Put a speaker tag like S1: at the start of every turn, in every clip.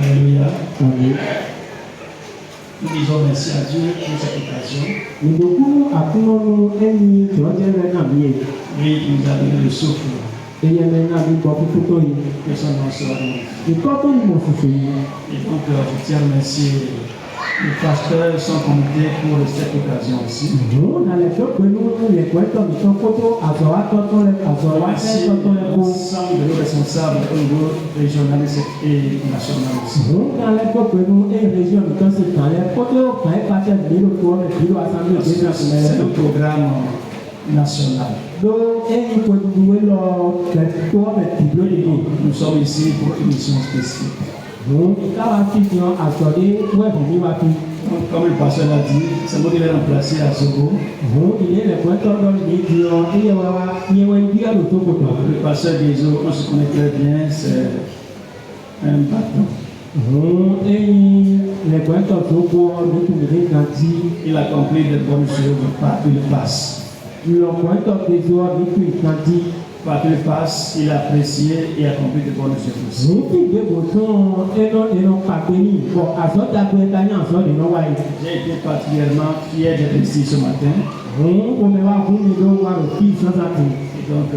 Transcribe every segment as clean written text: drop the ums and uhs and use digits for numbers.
S1: Alléluia.
S2: Amen.
S1: Nous disons merci à Dieu pour cette occasion.
S2: Oui, il nous a donné
S1: le souffle.
S2: Et il y a maintenant une bonne photo.
S1: Que son nom soit loué.
S2: Et quand on nous fait,
S1: et donc, je tiens à remercier le pasteur, son comité pour cette occasion aussi.
S2: nous, dans les deux, nous, les poètes, nous sommes photos, à Zoa, quand on les
S1: Merci l'ensemble de nos responsables au niveau régional et national aussi.
S2: nous, dans les deux, nous, et région, nous sommes dans les photos, quand ils partent de l'île, l'île assemblée,
S1: C'est le programme national.
S2: donc, et il faut jouer
S1: Nous sommes ici pour une mission spécifique.
S2: donc, quand on fait à Zoé, où est venu à Pi?
S1: Comme le pasteur l'a dit, c'est moi qui l'ai remplacé à Zogo.
S2: Il est le poète dans le milieu, et il y a
S1: Le pasteur des eaux, on se connaît très bien, c'est un bâton. Il a accompli de bonnes choses par il passe. Par il passe, il a apprécié et accompli de bonnes choses. J'ai été particulièrement fier d'être ici ce matin. Et donc,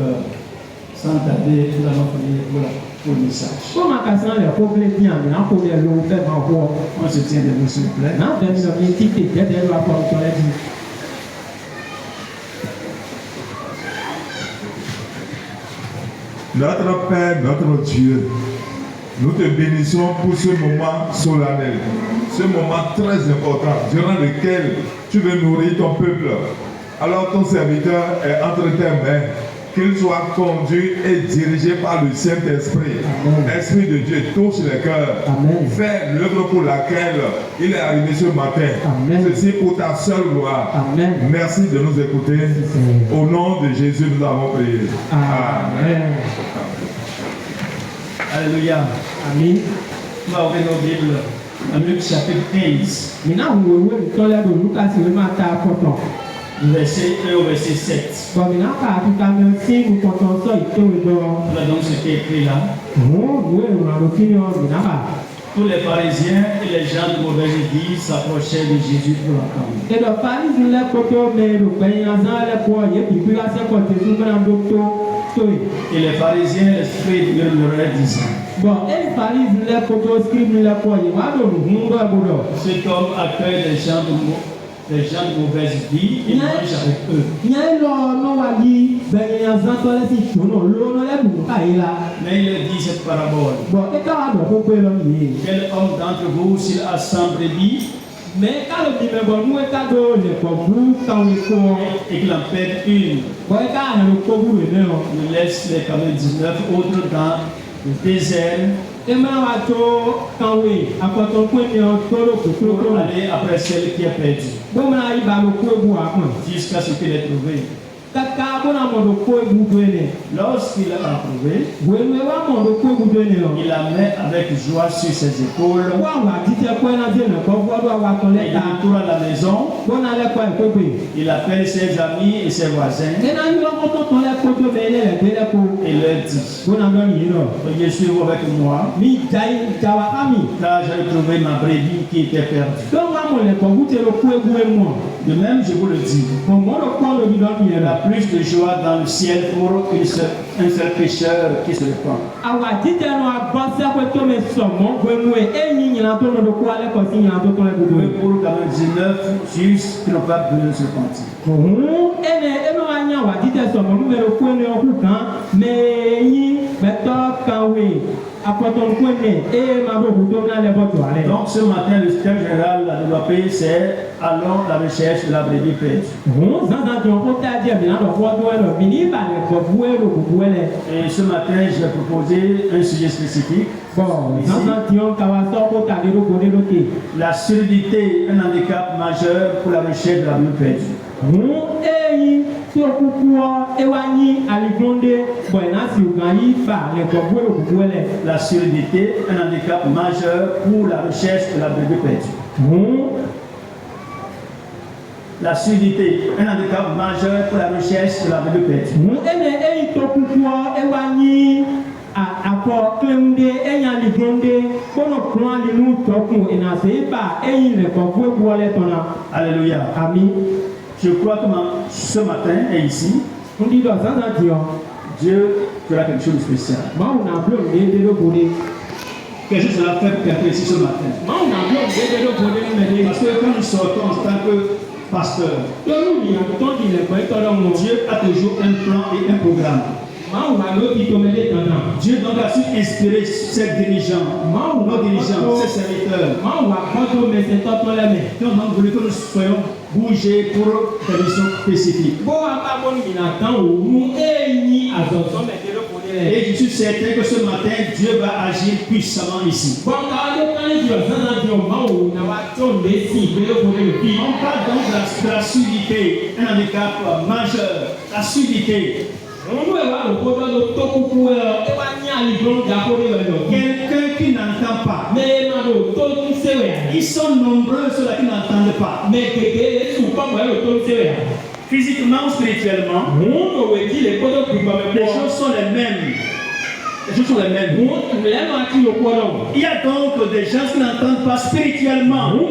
S1: sans tarder, nous allons prier pour le message. On se tient debout, s'il vous plaît.
S3: Notre Père, notre Dieu, nous te bénissons pour ce moment solennel, ce moment très important durant lequel tu veux nourrir ton peuple. Alors ton serviteur est entre tes mains, qu'il soit conduit et dirigé par le Saint-Esprit. Esprit de Dieu, touche les cœurs. Fais l'œuvre pour laquelle il est arrivé ce matin. Ceci pour ta seule gloire. Merci de nous écouter. Au nom de Jésus, nous avons prié. Amen.
S1: Alléluia.
S2: Amen.
S1: On va ouvrir nos Bibles dans Luc chapitre 15. Verset 1 au verset 7. On va donc ce qui est écrit là. Tous les pharisiens et les gens de mauvaise vie s'approchaient de Jésus pour l'entendre. Et les pharisiens, l'esprit de murmurait disant: cet homme accueille les gens de mauvaise vie et mange avec eux. Mais il dit cette parabole: quel homme d'entre vous, s'il a 100 brebis et qu'il en perd une, ne laisse les 99 autres dans le désert pour aller après celle qui est perdue, jusqu'à ce qu'il ait trouvé. Lorsqu'il a trouvé, il la met avec joie sur ses épaules. Et il retourne à la maison. Il appelle ses amis et ses voisins et leur dit: veuillez suivre avec moi, car j'ai trouvé ma brebis qui était perdue. De même, je vous le dis, il y a plus de joie dans le ciel pour un seul pécheur qui se répand. Pour 99 justes qui n'ont pas besoin de se repentir. Donc ce matin, le thème général à développer, c'est allons à la recherche de la brebis perdue. Et ce matin, je vais proposer un sujet spécifique. La surdité, un handicap majeur pour la recherche de la brebis perdue.
S2: tí o kúkú ọ ẹ wá ní aligbóndé bọ̀ẹ̀nà sí ògàn yìí fà lẹ́kọ̀ọ́ gbé òkùnkùn wẹ̀lẹ̀.
S1: La surdité, un handicap majeur pour la recherche de la brebis perdue. La surdité, un handicap majeur pour la recherche de la brebis perdue.
S2: Ene eyi tó kúkú ọ ẹ wá ní akọ kílẹ̀mùdé ẹ̀yìn aligbóndé kọ́nà kún alinu tọkùn ìnàṣẹ ibà ẹ̀yìn lẹ́kọ̀ọ́ gbé wọlé tọ̀nà.
S1: Alléluia.
S2: Àmín.
S1: Je crois que ce matin et ici,
S2: Dieu
S1: fera quelque chose de spécial. Quelque chose sera fait pour quelqu'un ici ce matin. Parce que quand nous sortons en tant que pasteur, Dieu a toujours un plan et un programme. Dieu donc a su inspirer ses dirigeants, nos dirigeants, ses serviteurs. Qui ont donc voulu que nous soyons bougés pour des missions spécifiques. Et je suis certain que ce matin, Dieu va agir puissamment ici. On parle donc de la surdité, un handicap majeur, la surdité. Quelqu'un qui n'entend pas. Ils sont nombreux ceux qui n'entendent pas. Physiquement ou spirituellement, les choses sont les mêmes. Les choses sont les mêmes. Il y a donc des gens qui n'entendent pas spirituellement. Il y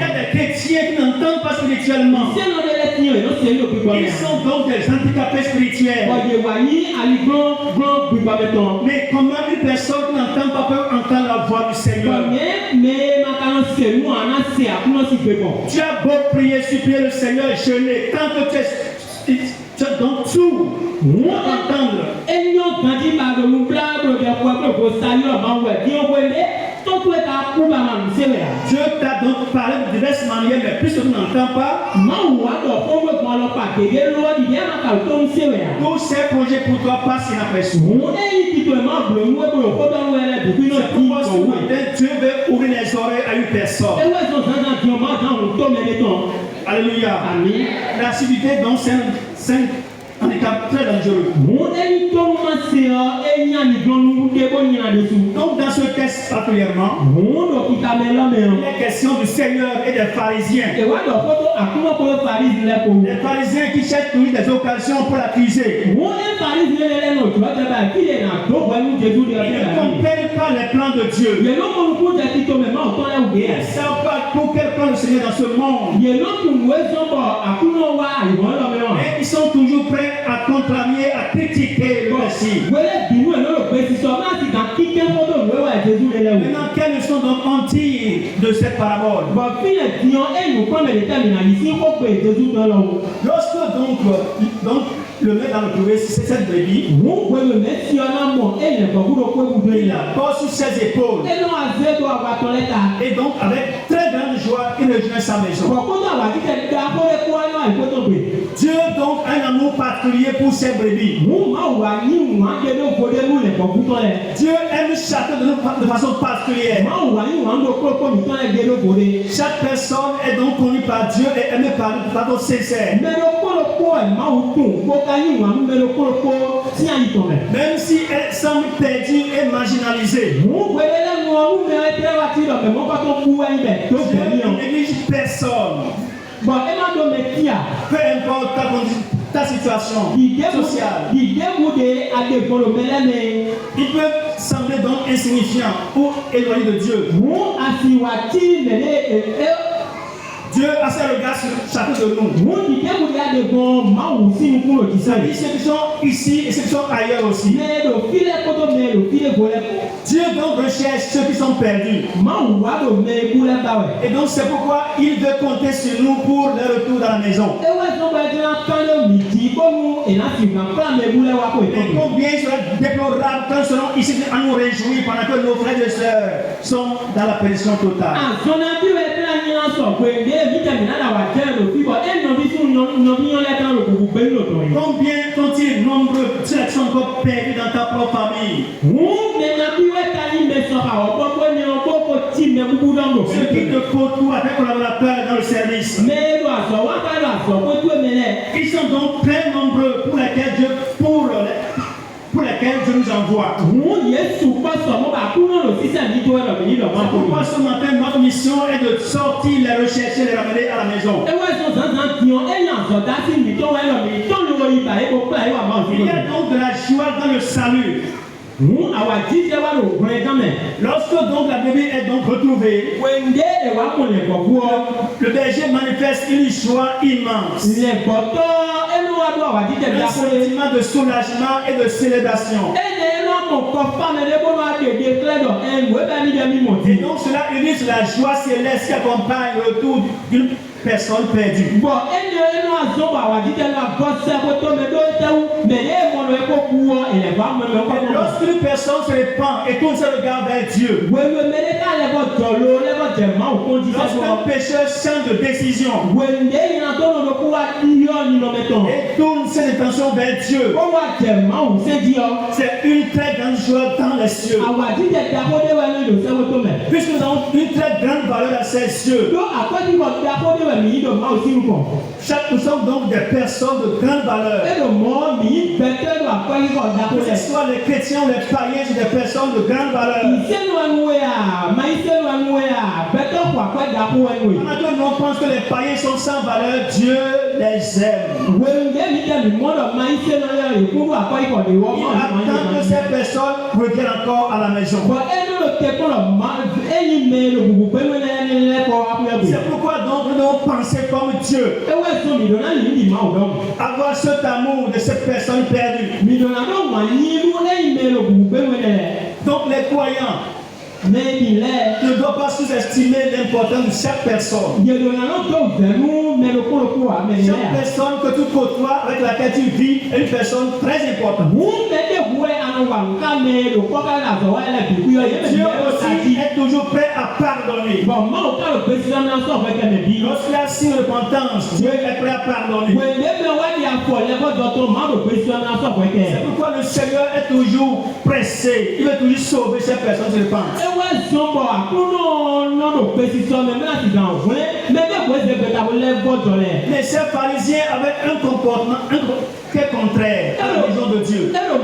S1: a des chrétiens qui n'entendent pas spirituellement. Ils sont donc des handicapés spirituels. Mais comment une personne qui n'entend pas peut entendre la voix du Seigneur? Tu as beau prier, supplier le Seigneur, jeûner, tant que tu as donc tout pour entendre. Dieu t'a donc parlé de diverses manières, mais puisque tu n'entends pas, tous ces projets pour toi passent inaperçus. Dieu veut ouvrir les oreilles à une personne. Alléluia. La surdité, donc, c'est un handicap très dangereux. Donc, dans ce texte particulièrement, il est question du Seigneur et des pharisiens. Les pharisiens qui cherchent toujours des occasions pour l'accuser. Ils ne comprennent pas les plans de Dieu. Ils ne savent pas pour quel plan le Seigneur dans ce monde. Et ils sont toujours prêts à contrarier, à critiquer le Messie. Maintenant, quelles leçons donc on tire de cette parabole? Lorsque donc le maître dans le trouver, c'est cette brebis, il la porte sur ses épaules. Et donc, avec très grande joie, il rejoint sa maison. Dieu donc a un amour particulier pour ses brebis. Dieu aime chacun de nous de façon particulière. Chaque personne est donc connue par Dieu et aimée par lui de façon sincère. Même si elle semble perdue et marginalisée. Dieu ne néglige personne. Peu importe ta situation sociale. Il peut sembler donc insignifiant ou éloigné de Dieu. Dieu a ses regards sur chacun de nous. Ceux qui sont ici et ceux qui sont ailleurs aussi. Dieu donc recherche ceux qui sont perdus. Et donc c'est pourquoi il veut compter sur nous pour le retour dans la maison. Et combien sera déplorable quand nous serons ici à nous réjouir pendant que nos frères et sœurs sont dans la perdition totale. Combien sont-ils nombreux ceux qui sont encore perdus dans ta propre famille? Ceux qui te côtoient avec collaborateurs dans le service. lesquels Dieu nous envoie. C'est pourquoi ce matin, notre mission est de sortir, les rechercher, les ramener à la maison. Il y a donc de la joie dans le salut. Lorsque donc la brebis est donc retrouvée, le berger manifeste une joie immense. Un sentiment de soulagement et de célébration. Et donc cela illustre la joie céleste qui accompagne le retour d'une personne perdue. Lorsqu'une personne se répand et tourne son regard vers Dieu, lorsqu'un pécheur change de décision et tourne ses intentions vers Dieu, c'est une très grande joie dans les cieux. Puisque nous avons une très grande valeur à ses yeux. Nous sommes donc des personnes de grande valeur. Que ce soit les chrétiens ou les païens, c'est des personnes de grande valeur. Quand on pense que les païens sont sans valeur, Dieu les aime. Il attend que ces personnes reviennent encore à la maison. C'est pourquoi donc nous devons penser comme Dieu. Avoir cet amour de cette personne perdue. Donc les croyants ne doivent pas sous-estimer l'importance de chaque personne. Chaque personne que tu côtoies, avec laquelle tu vis, est une personne très importante. Dieu aussi est toujours prêt à pardonner. Lorsqu'il y a si repentance, Dieu est prêt à pardonner. C'est pourquoi le Seigneur est toujours pressé. Il veut toujours sauver ces personnes qui repentent. Mais ces pharisiens avaient un comportement très contraire à la vision de Dieu. Donc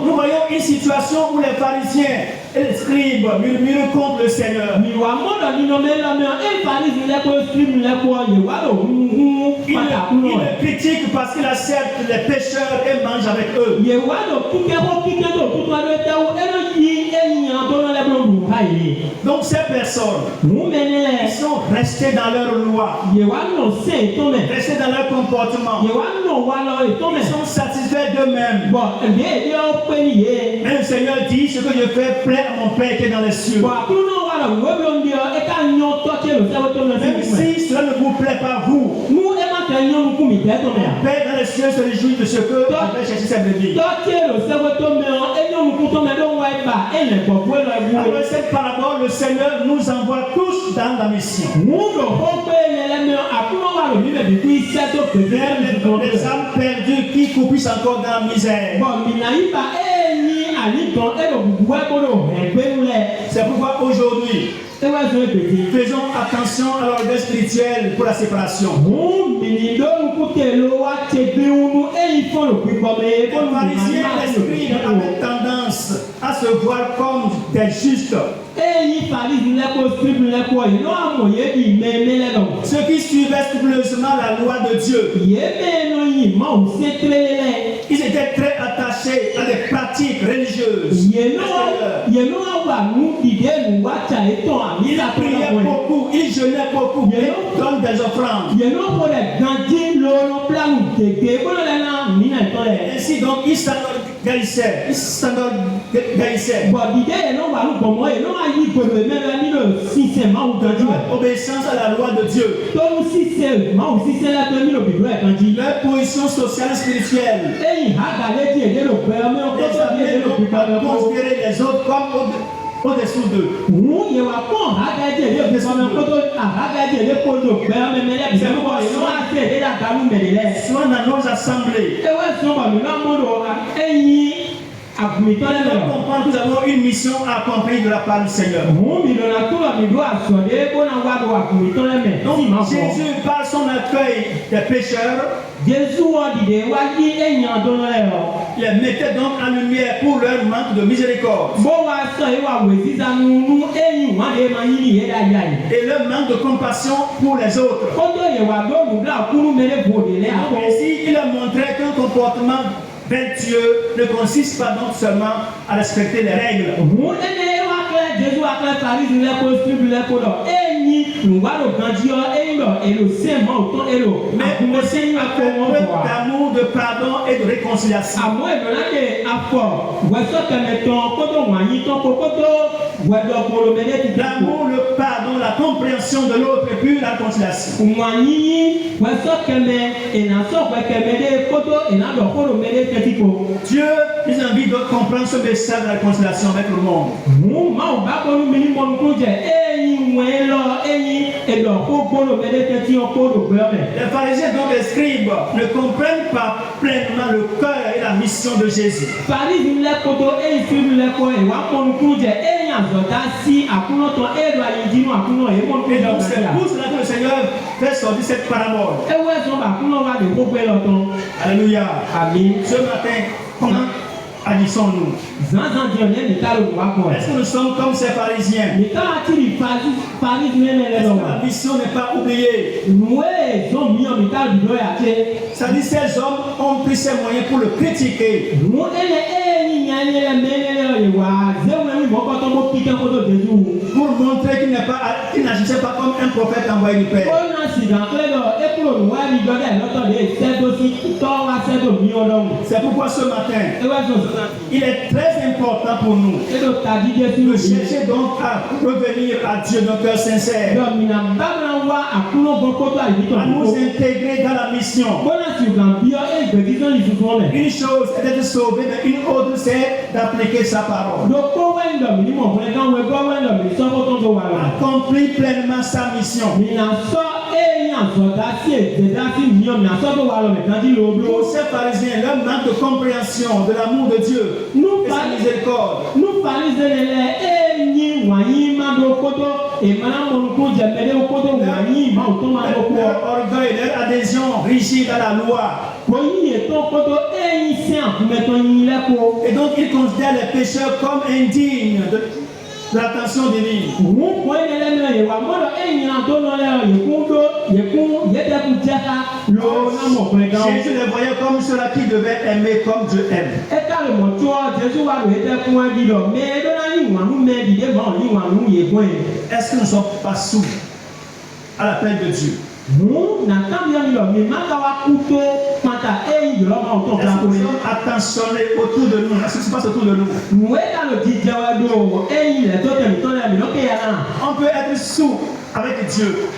S1: nous voyons une situation où les pharisiens et les scribes murmurent contre le Seigneur. Ils le critiquent parce qu'il accepte les pécheurs et mange avec eux. Donc ces personnes, ils sont restés dans leur loi, restés dans leur comportement. Ils sont satisfaits d'eux-mêmes. Mais le Seigneur dit: ce que je fais plaît à mon Père qui est dans les cieux. Même si cela ne vous plaît pas, vous, mon Père dans les cieux se réjouit de ce que vous avez cherché cette brebis. Avec cette parabole, le Seigneur nous envoie tous dans la mission. Vers les âmes perdues qui croupissent encore dans la misère. C'est pourquoi aujourd'hui, faisons attention à l'orgueil spirituel pour la séparation. Les pharisiens et les scribes avaient tendance à se voir comme des justes. Ceux qui suivaient scrupuleusement la loi de Dieu. Ils étaient très attachés à des pratiques religieuses. Ils priaient beaucoup, ils jeûnaient beaucoup, ils donnent des offrandes. Ainsi donc, ils s'enorgueillissaient. Obéissance à la loi de Dieu. Leur position sociale et spirituelle. Considérer les autres comme au-dessous d'eux. Soit dans nos assemblées,
S2: akumitɔ lɛ
S1: Nous
S2: mɛ.
S1: comprenons que nous avons une mission à accomplir de la part du Seigneur.
S2: Mu mi lɔna to la mi do asɔde bona wa do akumitɔ lɛ mɛ.
S1: Donc
S2: Si ma fɔ.
S1: Jésus, par son accueil des pécheurs,
S2: Jésus wɔ dide wa di enya do lɛ yɔ.
S1: les mettait donc en lumière pour leur manque de miséricorde
S2: Bo wa sɔ ye wa wɛ sisan nu eyi wa de ma ɲini ye da ya ye.
S1: et leur manque de compassion pour les autres.
S2: Koto ye wa do nu bila kunu mele bo de lɛ
S1: Donc
S2: akɔ.
S1: ici, il a montré qu'un comportement vertueux ne consiste pas donc seulement à respecter les règles.
S2: Mu ene wa kɛ Jésus wa kɛ Farisi lɛ ko siribi lɛ ko dɔ. Eyi nuwa do ganji yɔ eyi lɔ elo se ma o tɔn elo.
S1: Mais
S2: Akume
S1: aussi
S2: se
S1: à
S2: ŋa ko
S1: faire
S2: ŋɔ
S1: preuve
S2: fɔ wa.
S1: d'amour, de pardon et de réconciliation.
S2: Àmọ́ ìrọ̀lá de afọ wẹ́sọ̀ kẹmẹtàn kótó wọ̀nyí tán kó kótó wẹ́dọ̀ kpolomẹ́lẹ́ ti dá kó.
S1: L'amour, le pardon, la compréhension de l'autre et puis la réconciliation.
S2: Wọ̀nyí yí wẹ́sọ̀ kẹmẹ ìnàsọ̀gbẹ́ kẹmẹ dé kótó ìnàdọ̀ kpolomẹ́lẹ́ tẹ́tí kó.
S1: Dieu nous invite de comprendre ce message de la réconciliation avec le monde.
S2: Mú máa bá kpolu mi ní mọ́nu kó jẹ éyí wẹ́n lọ éyí ẹ̀dọ̀ kó kpolomẹ́lẹ́ tẹ́tí ọ̀ kó dò gbẹ́ mẹ́.
S1: Les pharisiens donc les scribes ne comprennent pas pleinement le cœur et la mission de Jésus.
S2: Farisi lẹ koto éyí fíìmù lẹ kọ ìwà mọ́nu kó jẹ éyí àzọ̀dá sí àkúnọ̀tàn éèdọ̀ àyíjínú àkúnọ̀ èyí mọ́nu kó
S1: Et
S2: jẹ
S1: donc c'est pour cela que le Seigneur fait sortir cette parabole.
S2: Ewe sɔn ba kunɔ wa de gbogbo lɔ tɔn.
S1: Alléluia.
S2: Ami.
S1: Ce matin, comment agissons-nous?
S2: Zanzan diɛ ne mi ta lo wa kɔ.
S1: Est-ce que nous sommes comme ces pharisiens?
S2: Mi ta wa ti di Farisi ne lɛ
S1: Est-ce
S2: lɔ
S1: que la
S2: wa.
S1: mission n'est pas oubliée?
S2: Nue zɔn mi yɔ mi ta du dɔ ya tse.
S1: Ça dit, ces hommes ont pris ces moyens pour le critiquer.
S2: Nu ele ni nya ne lɛ mɛ ne lɛ ye wa zewu ni mɔkɔ tɔ mo kike koto Jesu.
S1: Pour montrer qu'il n'agissait pas comme un prophète envoyé du Père.
S2: O na sigan kile dɔ ekuro nu wa ni dɔ dɛ lɔtɔ de sɛdo si tɔ wa sɛdo mi yɔ lɔn.
S1: C'est pourquoi ce matin,
S2: Ewe sɔn zanzan.
S1: il est très important pour nous
S2: Edo ta di de si
S1: de
S2: o si.
S1: chercher donc à revenir à Dieu d'un cœur sincère,
S2: Dɔ mina babana wa akunɔ bɔ koto ayi
S1: à
S2: tɔ
S1: nous
S2: ko.
S1: intégrer dans la mission.
S2: Bona si o kan biɔ e gbedi sɔn yi tuntun lɛ.
S1: Une chose est d'être sauvé, mais une autre c'est d'appliquer sa parole.
S2: Loko wɛn dɔ mi ni mɔ fɛnɛ kan wɛ bɔ wɛn dɔ mi sɔkò tó tó wà lɔ.
S1: Accomplir pleinement sa mission.
S2: Mina sɔ e yan sɔ dasi e de dasi miɔ mina sɔ tó wà lɔ mi kan ti lo
S1: Pour
S2: blo.
S1: ces pharisiens, leur manque de compréhension de l'amour de Dieu et sa miséricorde,
S2: Nu fari zele lɛ e nyi wanyi ma do koto emana mɔnuku jɛmɛ de koto wanyi ma o tó ma do
S1: leur
S2: kɔ.
S1: orgueil, leur adhésion rigide à la loi.
S2: Koyi yɛ tó koto e yi sɛn akumɛtɔ yi lɛ ko.
S1: Et donc ils considèrent les pécheurs comme indignes de l'attention divine.
S2: Òun kò é lẹ́lẹ́ náà yẹ wà mọ́dọ̀ ẹ̀yìn àtọ́ náà lẹ́yìn yẹ̀kún tó yẹ̀kún yẹ̀dẹ́kun jẹ́ka ló námọ̀ pẹ̀lú gan.
S1: Jésus les voyait comme ceux-là qui devaient aimer comme Dieu aime.
S2: Ẹ ká lè mọ̀ tó ọ Jésù wà lóye dẹ́kun ẹ bí lọ mẹ ẹ lọ́nà yìnwànú mẹ dìde mọ̀ yìnwànú yẹ̀kún ẹ̀.
S1: Est-ce que nous ne sommes pas sous à l'appel de Dieu?
S2: Mú nà kábíyàn lọ mi má ká wá kú tó pátá ẹ̀yìn yọ̀ lọ́mọ ọ̀tọ̀
S1: Est-ce que nous
S2: kílápọ̀
S1: sommes attentionnés autour de nous? Est-ce que se passe autour de nous?
S2: mú ẹ ká lọ jíjẹ wá dó ẹ̀yìn rẹ̀ tó tẹ̀mí tó lẹ́mí lókè yàrá.
S1: On peut être sous avec Dieu.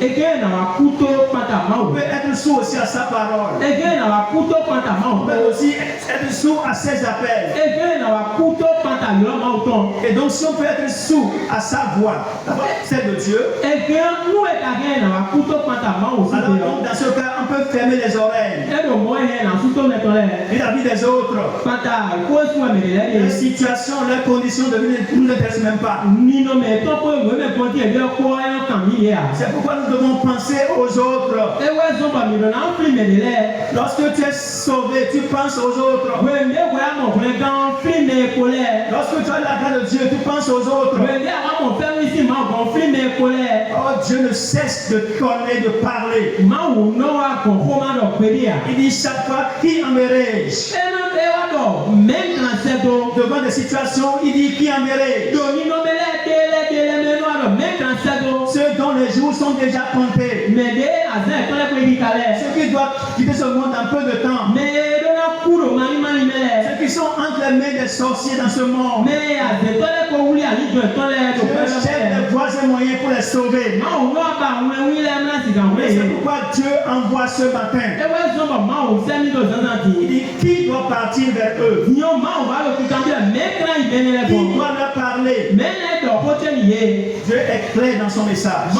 S2: Eke na wà kú tó pátá máa
S1: On
S2: wò.
S1: peut être sous aussi à sa parole.
S2: Eke na wà kú tó pátá máa
S1: On
S2: wò.
S1: peut aussi être sous à ses appels.
S2: Eke na wà kú tó pátá yọ̀ máa wò tán.
S1: Et donc si on peut être sous à sa voix, la voix celle de Dieu,
S2: Eke nu eka na wà kú tó pátá máa wò sí
S1: alors
S2: ti
S1: donc
S2: yọ.
S1: dans ce cas, on peut fermer les oreilles
S2: Edo mọ ihe na sútó mẹtọ lẹ.
S1: vis-à-vis des autres.
S2: Pátá kó sún ẹ̀mí rẹ̀
S1: Leur
S2: lẹ́yìn.
S1: situation, leurs conditions de vie ne nous intéressent même pas.
S2: Nínú mẹtọ́ pé ìwé mẹ́fọ́ tí ẹ̀jẹ̀ kó ẹ̀yọ́ kàn mí yẹ à.
S1: C'est pourquoi nous devons penser aux autres.
S2: Ewé sọ́ba mi lọ́nà ń fi mẹ̀lẹ̀ lẹ̀.
S1: Lorsque tu es sauvé, tu penses aux autres.
S2: Wèndé wẹ́ amọ̀kùnrin gan fi mẹ̀ kó lẹ̀.
S1: Lorsque tu as la grâce de Dieu, tu penses aux autres.
S2: Wèndé àwọn amọ̀fẹ́ mi sì máa gan fi mẹ̀ kó lẹ̀.
S1: Oh, Dieu ne cesse de donner, de parler.
S2: Máa wò náà wà kàn kó má lọ pé bí à.
S1: Il dit chaque fois, qui enverrai-je?
S2: Ẹnu ẹ wá dọ̀ mẹ́ǹkan sẹ́tọ̀.
S1: Devant des situations, il dit, qui enverrai-je?
S2: Dòní ló mẹ́lẹ̀ délẹ̀ mẹ́nu àdọ̀ mẹ́ǹkan sẹ́tọ̀.
S1: Ceux dont les jours sont déjà comptés.
S2: Mẹ̀dé àzẹ́ ìtọ́lẹ̀ pé ibi kalẹ̀.
S1: Ceux qui doivent quitter ce monde en peu de temps.
S2: Mẹ dọ́nà kúrò mánimánì mẹ́lẹ̀.
S1: Ceux qui sont entre les mains des sorciers dans ce monde.
S2: Mẹ àzẹ́ ìtọ́lẹ̀ kó wúlé àlejò ìtọ́lẹ̀ tó
S1: Dieu
S2: pẹ́
S1: cherche
S2: lọ́pẹ́.
S1: des voies et moyens pour les sauver.
S2: Máa wò lọ́wọ́ bá àwọn ẹwí lẹ́mìnà sì kàn wúlé
S1: Et c'est
S2: yẹn.
S1: pourquoi Dieu envoie ce matin.
S2: Ewé sọ́bọ̀ máa wò sẹ́ni tó sẹ́nà tì.
S1: Il dit, qui doit partir vers eux?
S2: Yíyan máa wò bá lọ kíkan bí ẹ̀ mẹ́kìlá ìbẹ́ni rẹ̀ bọ̀.
S1: Qui doit leur parler?
S2: Mẹ́lẹ̀ dọ̀ kó tẹ́
S1: Dieu est clair dans son message. C'est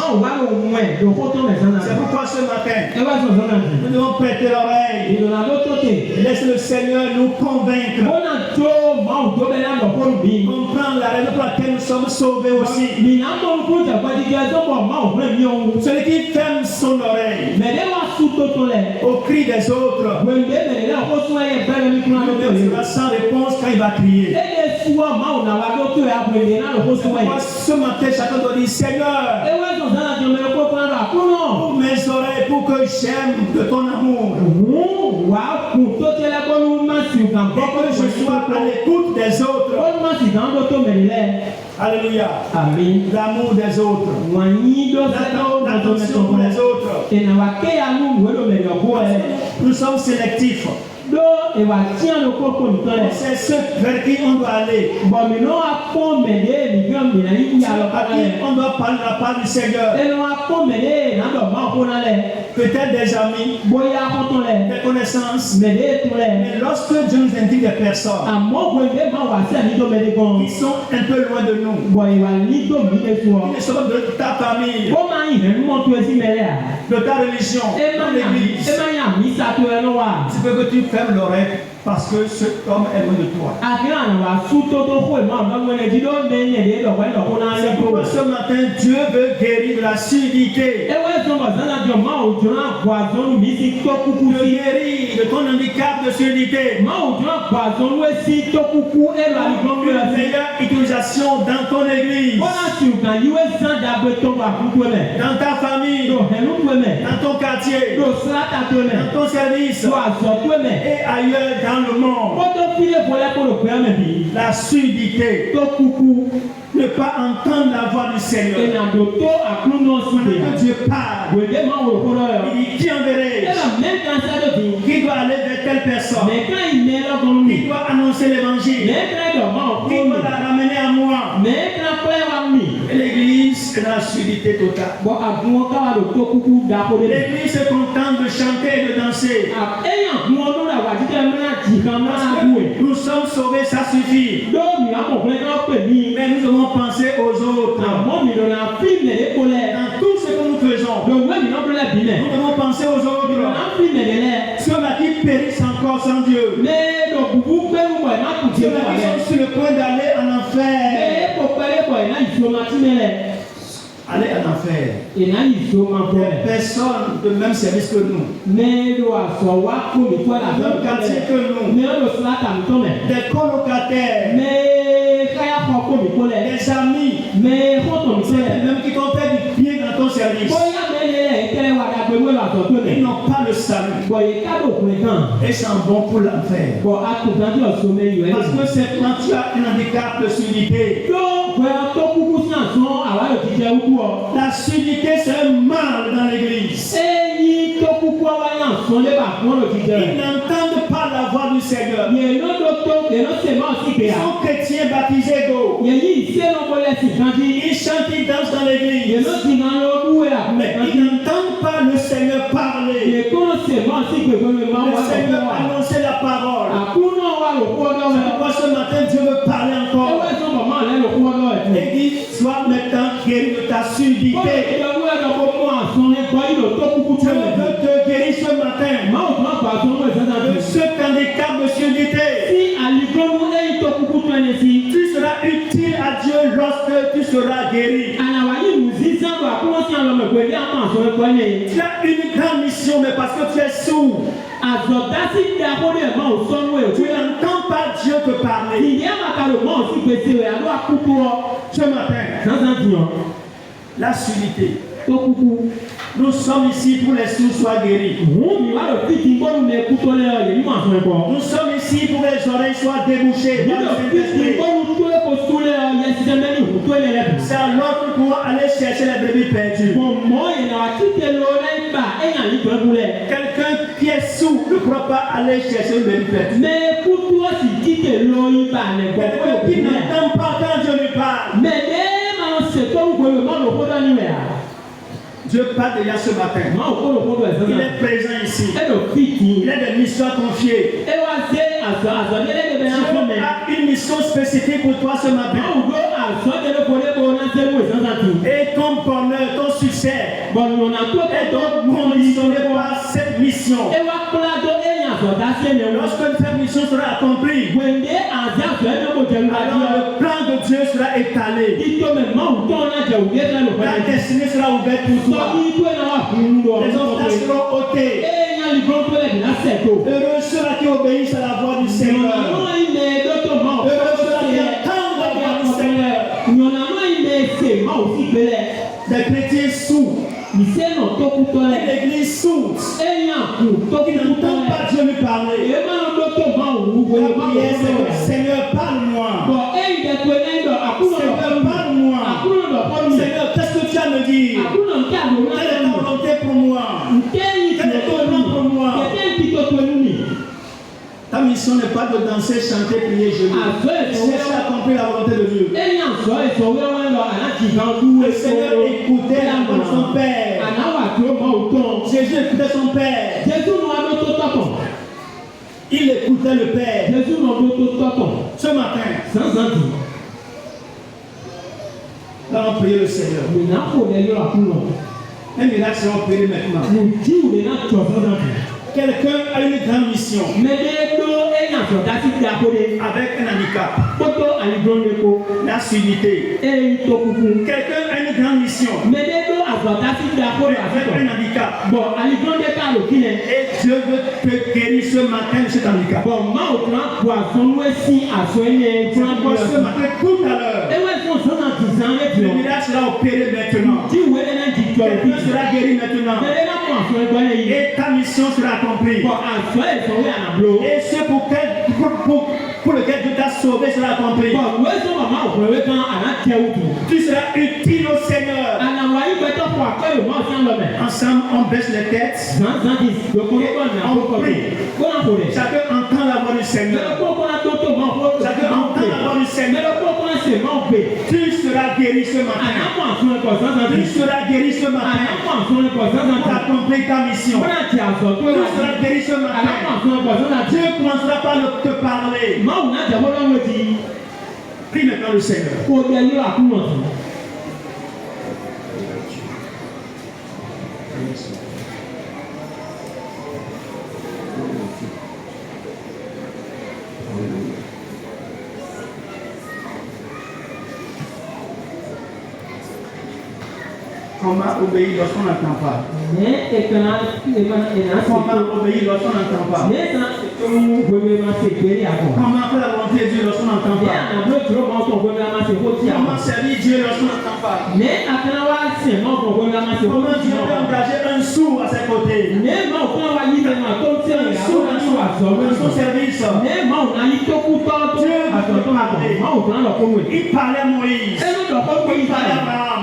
S1: pourquoi ce matin, nous devons prêter l'oreille et laisser le Seigneur nous convaincre. Comprendre la raison pour laquelle nous sommes sauvés aussi. Celui qui ferme son oreille au cri des autres, il sera sans réponse quand il va crier. Ce matin, chacun doit dire, Seigneur, ouvre mes oreilles pour que j'aime de ton amour. Et que je sois à l'écoute des autres. Alléluia. Amen. L'amour des autres. L'attention pour les autres. Nous sommes sélectifs. C'est ce vers qui on doit aller. On doit parler de la part du Seigneur. Peut-être des amis, des connaissances. Mais lorsque Dieu nous indique des personnes qui sont un peu loin de nous, qui sont de ta famille, de ta religion, de l'église, tu peux que tu fermes l'oreille parce que cet homme est loin de toi. C'est pourquoi ce matin Dieu veut guérir de la surdité. De guérir de ton handicap de surdité. Une meilleure utilisation dans ton église, dans ta famille, dans ton quartier, dans ton service et ailleurs dans le monde. La surdité, ne pas entendre la voix du Seigneur. Quand Dieu parle, il dit qui enverrai-je? Qui doit aller vers telle personne? Qui doit annoncer l'évangile? Qui doit la ramener à moi? Et l'église est dans la surdité totale. L'église se contente de chanter et de danser. Nous sommes sauvés, ça suffit. Mais nous devons penser aux autres. Dans tout ce que nous faisons, nous devons penser aux autres. Ceux-là qui périssent encore sans Dieu. Ceux-là qui sont sur le point d'aller en enfer. Aller en enfer. Des personnes de même service que nous. Même quartier que nous. Des colocataires. Des amis. Même qui t'ont fait du bien dans ton service. Ils n'ont pas le salut. Et sont bons pour l'enfer. Parce que c'est quand tu as un handicap de surdité. La surdité, c'est un mal dans l'église. Ils n'entendent pas la voix du Seigneur. Ils sont chrétiens baptisés d'eau. Ils chantent, ils dansent dans l'église. Mais ils n'entendent pas le Seigneur parler. Le Seigneur annoncer la parole. C'est pourquoi ce matin Dieu veut parler encore. Et dit, sois maintenant guéri de ta surdité. Dieu veut te guérir ce matin de ce handicap de surdité. Tu seras utile à Dieu lorsque tu seras guéri. Tu as une grande mission, mais parce que tu es sourd, tu n'entends pas Dieu te parler. Ce matin, la surdité. Nous sommes ici pour les sourds soient guéris. Nous sommes ici pour que les oreilles soient débouchées. C'est alors que nous pouvons aller chercher les brebis perdues. Quelqu'un qui est sourd ne pourra pas aller chercher une brebis perdue. Quelqu'un qui n'entend pas quand Dieu lui parle. Dieu parle déjà ce matin. Il est présent ici. Il a des missions confiées. Dieu a une mission spécifique pour toi ce matin. Et ton bonheur, ton succès est donc conditionné par cette mission. Lorsque cette mission sera accomplie, alors le plan de Dieu sera étalé. La destinée sera ouverte pour toi. Les obstacles seront ôtés. Heureux ceux-là qui obéissent à la voix du Seigneur. Heureux ceux-là qui entendent la voix du Seigneur. Des chrétiens sourds. L'église sourde. Qui n'entendent pas Dieu lui parler. La prière, c'est que Seigneur, parle-moi. Seigneur, parle-moi. Seigneur, qu'est-ce que tu as à me dire? Quelle est ta volonté pour moi? Quel est ton plan pour moi? Ta mission n'est pas de danser, chanter, prier, jeûner. Cherche à accomplir la volonté de Dieu. Le Seigneur écoutait la voix de son Père. Jésus écoutait son Père. Il écoutait le Père. Ce matin, nous allons prier le Seigneur. Un miracle sera opéré maintenant. Quelqu'un a une grande mission avec un handicap, la suivité. Quelqu'un a une grande mission avec un handicap. Et Dieu veut te guérir ce matin de cet handicap. Ce matin, tout à l'heure, le miracle sera opéré maintenant. Quelqu'un sera guéri maintenant. Et ta mission sera accomplie. Et ce pour lequel Dieu t'a sauvé sera accompli. Tu seras utile au Seigneur. Ensemble, on baisse les têtes. On prie. Chacun entend la voix du Seigneur. Chacun entend la voix du Seigneur. Tu seras guéri ce matin. Tu seras guéri ce matin. Pour accomplir ta mission. Tu seras guéri ce matin. Dieu commencera par te parler. Prie maintenant le Seigneur. Comment obéir lorsqu'on n'entend pas? Comment obéir lorsqu'on n'entend pas? Comment faire la volonté de Dieu lorsqu'on n'entend pas? Comment servir Dieu lorsqu'on n'entend pas? Comment Dieu peut engager un sourd à ses côtés? Un sourd dans son service. Dieu veut parler. Il parlait à Moïse. Il parlait à Abraham.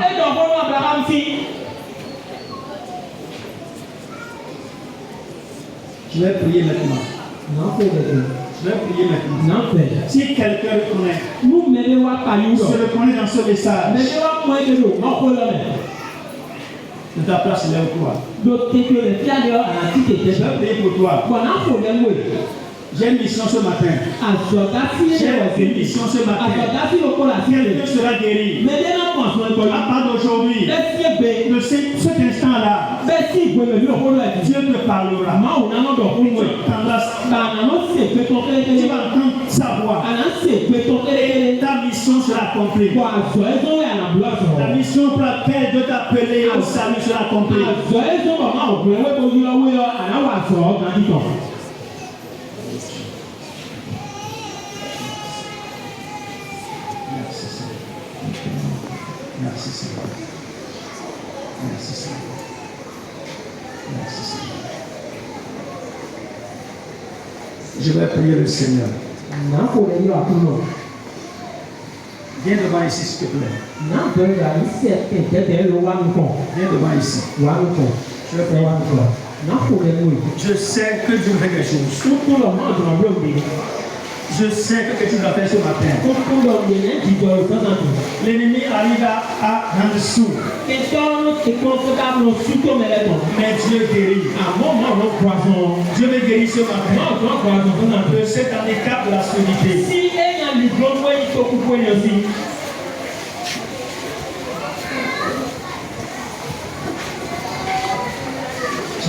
S1: Je vais prier maintenant. Je vais prier maintenant. Si quelqu'un le connaît, se le connaît dans ce message, de ta place, lève-toi. Je vais prier pour toi. J'ai une mission ce matin. J'ai une mission ce matin. Quelqu'un sera guéri. À part d'aujourd'hui, de cet instant-là, Dieu te parlera. Tu vas entendre sa voix. Et ta mission sera accomplie. La mission pour laquelle Dieu t'a appelé au salut sera accomplie. Merci Seigneur. Merci Seigneur. Merci Seigneur. Je vais prier le Seigneur. Viens devant ici s'il te plaît. Viens devant ici. Je vais prier pour toi. Je sais que Dieu fait quelque chose. Je sais que tu vas faire ce matin. L'ennemi arrive à rendre sourd. Mais Dieu guérit. Dieu veut guérir ce matin de cet handicap de la solitude.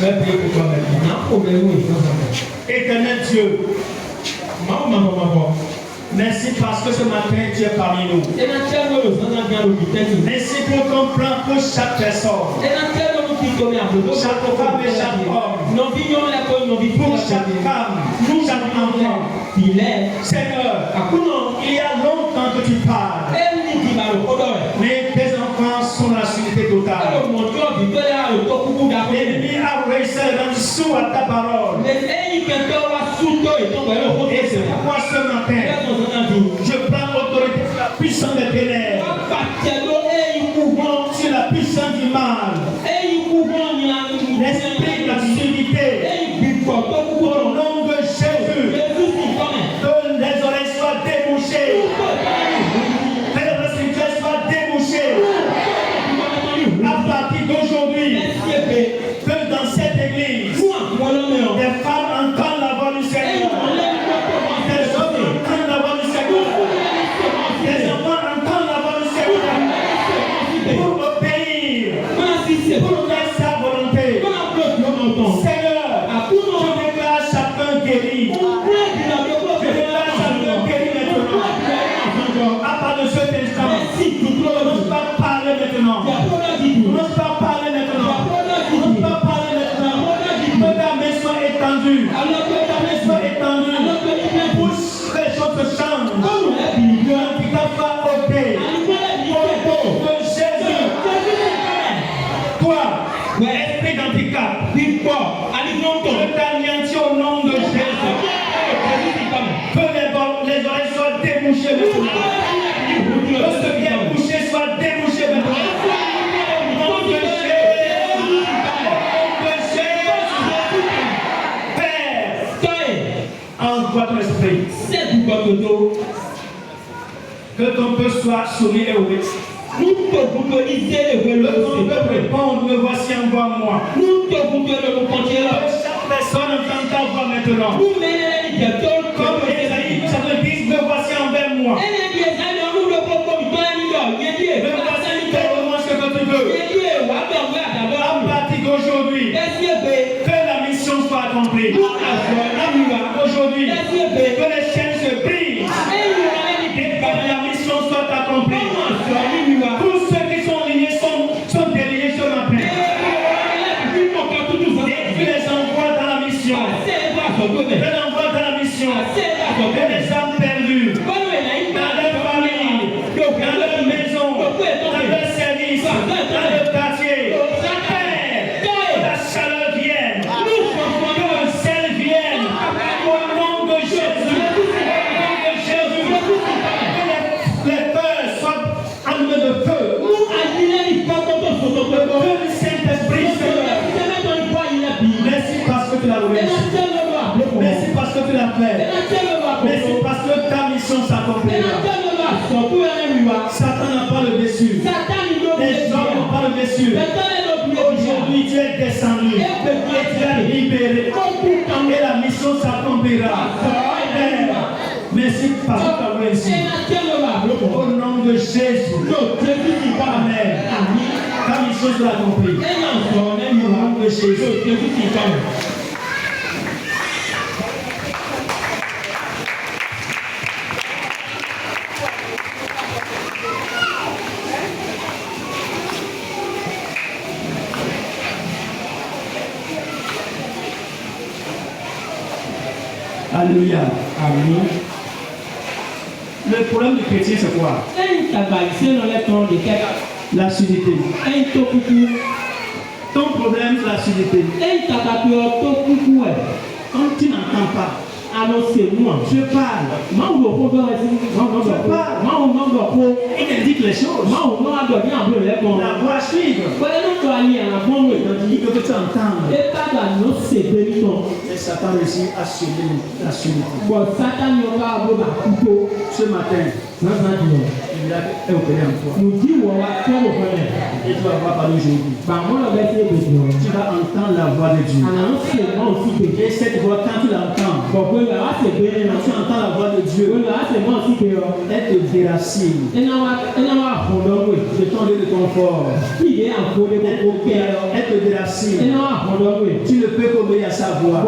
S2: Je vais prier pour toi maintenant.
S1: Éternel Dieu, merci parce que ce matin tu es parmi nous. Merci pour ton plan pour chaque personne. Chaque femme et chaque homme. Pour chaque femme, chaque enfant. Seigneur, il y a longtemps que tu parles. Mais tes enfants sont dans la sécurité totale. L'ennemi a réussi à rendre sourd à ta parole. Et c'est pourquoi ce matin, je prends l'autorité sur la puissance des ténèbres, sur la puissance du mal, l'esprit de la surdité. Au nom de Jésus, que les oreilles soient débouchées, que le spirituel soit débouché. À partir d'aujourd'hui, que dans cette église, des femmes entendent la voix du Seigneur, des hommes entendent la voix du Seigneur, des enfants entendent la voix du Seigneur, pour obéir, pour faire sa volonté. Seigneur, je déclare chacun guéri. Je déclare chacun guéri maintenant. À part de cet instant, ne commence pas à parler maintenant. Ne commence pas à parler maintenant. Ne commence pas à parler maintenant. Que ta main soit étendue. Que ta main soit étendue. Pour que les choses se changent. Que ta foi ôtée. Au nom de Jésus. Toi, esprit d'handicap, je t'anéantis au nom de Jésus. Que les oreilles soient débouchées maintenant. Que ce qui est bouché soit débouché maintenant. Au nom de Jésus. Au nom de Jésus. Père, envoie ton esprit. Que ton peuple soit soumis et obéi. Le ton peuple répond, me voici, envoie-moi. Que chaque personne entende ta voix maintenant. Comme Esaïe, chapitre 10, me voici envers moi. Me voici, fais-moi ce que tu veux. À partir d'aujourd'hui, que la mission soit accomplie. Aujourd'hui, que les chaînes se brisent. Et que la mission soit accomplie. Tous ceux qui sont liés sont déliés ce matin. Et tu les envoies dans la mission. Tu les envoies dans la mission. Et les âmes perdues. Dans leur famille, dans leur maison, dans leur service, dans leur quartier. Que la chaleur vienne. Que le sel vienne. Au nom de Jésus. Au nom de Jésus. Que les feux soient armés de feu. Le feu du Saint-Esprit, Seigneur. Merci parce que tu l'as remercié. Merci parce que tu l'as fait. Merci parce que ta mission s'accomplira. Satan n'a pas le dessus. Les hommes n'ont pas le dessus. Aujourd'hui, tu es descendu. Et tu as libéré. Et la mission s'accomplira. Merci parce que tu as réussi. Au nom de Jésus. Amen. Ta mission sera accomplie. Au nom de Jésus. Alléluia. Amen. Le problème du chrétien, c'est quoi? La surdité. Ton problème, c'est la surdité. Quand tu n'entends pas, je parle. Je parle. Il indique les choses. La voix suivre. Il dit que tu entends. Et Satan réussit à semer la surdité. Ce matin, il a opéré en toi. Et tu vas voir par aujourd'hui. Tu vas entendre la voix de Dieu. Et cette voix, quand tu l'entends, quand tu entends la voix de Dieu, elle te des racines, de changer de confort. Être des racines. Tu ne peux qu'obéir à sa voix.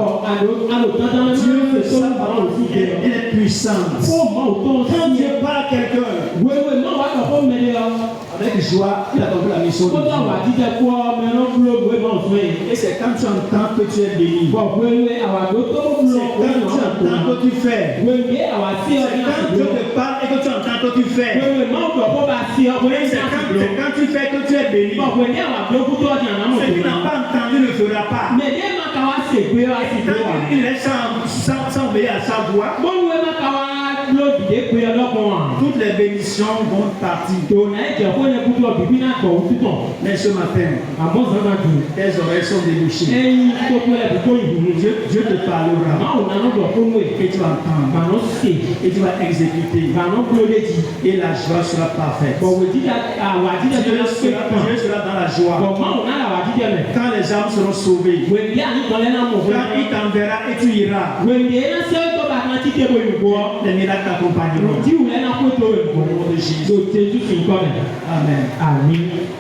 S1: Dieu, sa parole, elle est puissante. Quand Dieu parle à quelqu'un, avec joie, il a compris la mission de Dieu. Et c'est quand tu entends que tu es béni. C'est quand tu entends que tu fais. C'est quand Dieu te parle et que tu entends que tu fais. C'est quand tu fais que tu es béni. Ce qui n'a pas entendu ne fera pas. Et quand il reste sans obéir à sa voix, toutes les bénédictions vont partir. Mais ce matin, tes oreilles sont débouchées. Dieu te parlera. Et tu vas entendre. Et tu vas exécuter. Et la joie sera parfaite. Dieu sera dans la joie. Quand les âmes seront sauvées, quand il t'enverra et tu iras, les miracles t'accompagneront. Au nom de Jésus. Amen.